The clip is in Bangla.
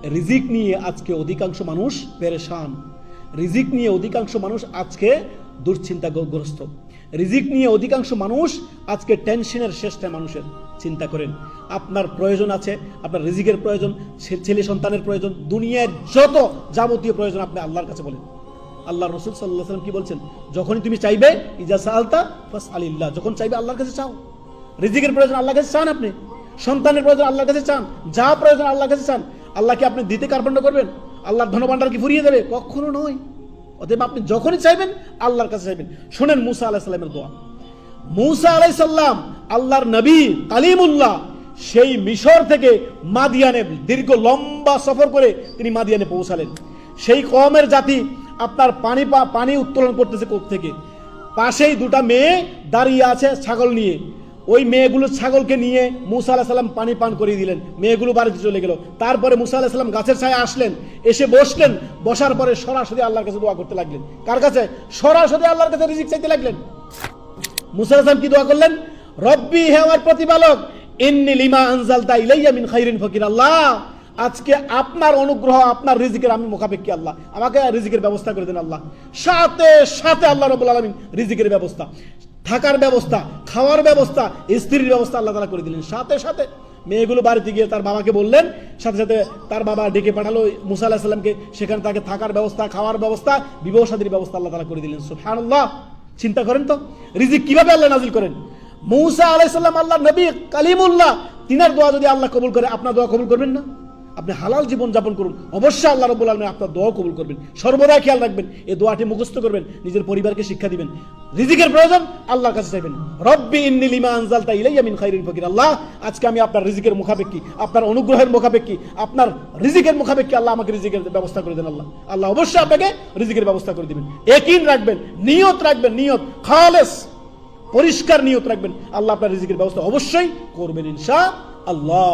রিজিক নিয়ে আজকে অধিকাংশ মানুষ পেরেশান, রিজিক নিয়ে অধিকাংশ মানুষ আজকে দুশ্চিন্তাগ্রস্ত, রিজিক নিয়ে অধিকাংশ মানুষ আজকে টেনশনের শেষটায় মানুষের। চিন্তা করেন, আপনার প্রয়োজন আছে, আপনার রিজিকের প্রয়োজন, ছেলে সন্তানের প্রয়োজন, দুনিয়ার যত যাবতীয় প্রয়োজন আপনি আল্লাহর কাছে বলেন। আল্লাহ রসুল সাল্লাল্লাহু আলাইহি ওয়াসাল্লাম কি বলছেন? যখনই তুমি চাইবে, ইজা সাআলতা ফাসআলিল্লাহ, যখন চাইবে আল্লাহর কাছে চাও। রিজিকের প্রয়োজন আল্লাহর কাছে চান, আপনি সন্তানের প্রয়োজন আল্লাহর কাছে চান, যা প্রয়োজন আল্লাহর কাছে চান। আল্লাহকে আপনি দিতে কার্পণ্য করবেন? আল্লাহর ধনভাণ্ডার কি ফুরিয়ে যাবে? কখনো নয়। অতএব আপনি যখনই চাইবেন আল্লাহর কাছে চাইবেন। শোনেন মুসা আলাইহিস সালামের দোয়া। মুসা আলাইহিস সালাম আল্লাহর নবী কালিমুল্লাহ, সেই মিশর থেকে মাদিয়ানে দীর্ঘ লম্বা সফর করে তিনি মাদিয়ানে পৌঁছালেন। সেই কওমের জাতি আপনার পানি উত্তোলন করতেছে কূপ থেকে, পাশেই দুটা মেয়ে দাঁড়িয়ে আছে ছাগল নিয়ে। ওই মেয়েগুলো ছাগলকে নিয়ে মুসা আলাইহিস সালাম পানি পান করিয়ে দিলেন, মেয়েগুলো বাড়িতে চলে গেল। তারপরে মুসা আলাইহিস সালাম গাছের ছায়া আসলেন, এসে বসলেন, বসার পরে সরাসরি আল্লাহর কাছে দোয়া করতে লাগলেন। কার কাছে? সরাসরি আল্লাহর কাছে রিজিক চাইতে লাগলেন। মুসা আলাইহিস সালাম কি দোয়া করলেন? রব্বি, হে আমার প্রতিপালক, ইন্নী লিমা আনজালতা ইলাইয়া মিন খাইরিন ফকির। আল্লাহ, আজকে আপনার অনুগ্রহ, আপনার রিজিকের আমি মুখাপেক্ষী। আল্লাহ, আমাকে রিজিকের ব্যবস্থা করে দেন। আল্লাহ, সাথে সাথে আল্লাহ রাব্বুল আলামিন রিজিকের ব্যবস্থা, থাকার ব্যবস্থা, খাওয়ার ব্যবস্থা, স্ত্রীর ব্যবস্থা আল্লাহ তাআলা করে দিলেন। সাথে সাথে মেয়েগুলো বাড়িতে গিয়ে তার বাবাকে বললেন, সাথে সাথে তার বাবা ডেকে পাঠালো মুসা আলাইহিস সালামকে। সেখানে তাকে থাকার ব্যবস্থা, খাওয়ার ব্যবস্থা, বিবাহ শাদীর ব্যবস্থা আল্লাহ তাআলা করে দিলেন। সুবহানাল্লাহ। চিন্তা করেন তো রিজিক কিভাবে আল্লাহ নাজিল করেন। মুসা আলাইহিস সালাম আল্লাহর নবী কালিমুল্লাহ, তিনার দোয়া যদি আল্লাহ কবুল করে, আপনার দোয়া কবুল করবেন না? আপনি হালাল জীবন যাপন করুন, অবশ্যই আল্লাহ রাব্বুল আলামিন আপনার দোয়া কবুল করবেন। সর্বদা খেয়াল রাখবেন, এই দোয়াটি মুখস্থ করবেন, নিজের পরিবারকে শিক্ষা দিবেন। রিজিকের প্রয়োজন আল্লাহর কাছে চাইবেন। রব্বি ইন্নী লিমা আনজালতা ইলাইয়া মিন খাইরিন ফকির। আল্লাহ, আজকে আমি আপনার রিজিকের মুখাপেক্ষী, আপনার অনুগ্রহের মুখাপেক্ষী, আপনার রিজিকের মুখাপেক্ষী। আল্লাহ, আমাকে রিজিকের ব্যবস্থা করে দেন। আল্লাহ, আল্লাহ অবশ্যই আপনাকে রিজিকের ব্যবস্থা করে দিবেন। ইয়াকিন রাখবেন, নিয়ত রাখবেন, নিয়ত খালেস, পরিষ্কার নিয়ত রাখবেন। আল্লাহ আপনার রিজিকের ব্যবস্থা অবশ্যই করবেন ইনশাআল্লাহ।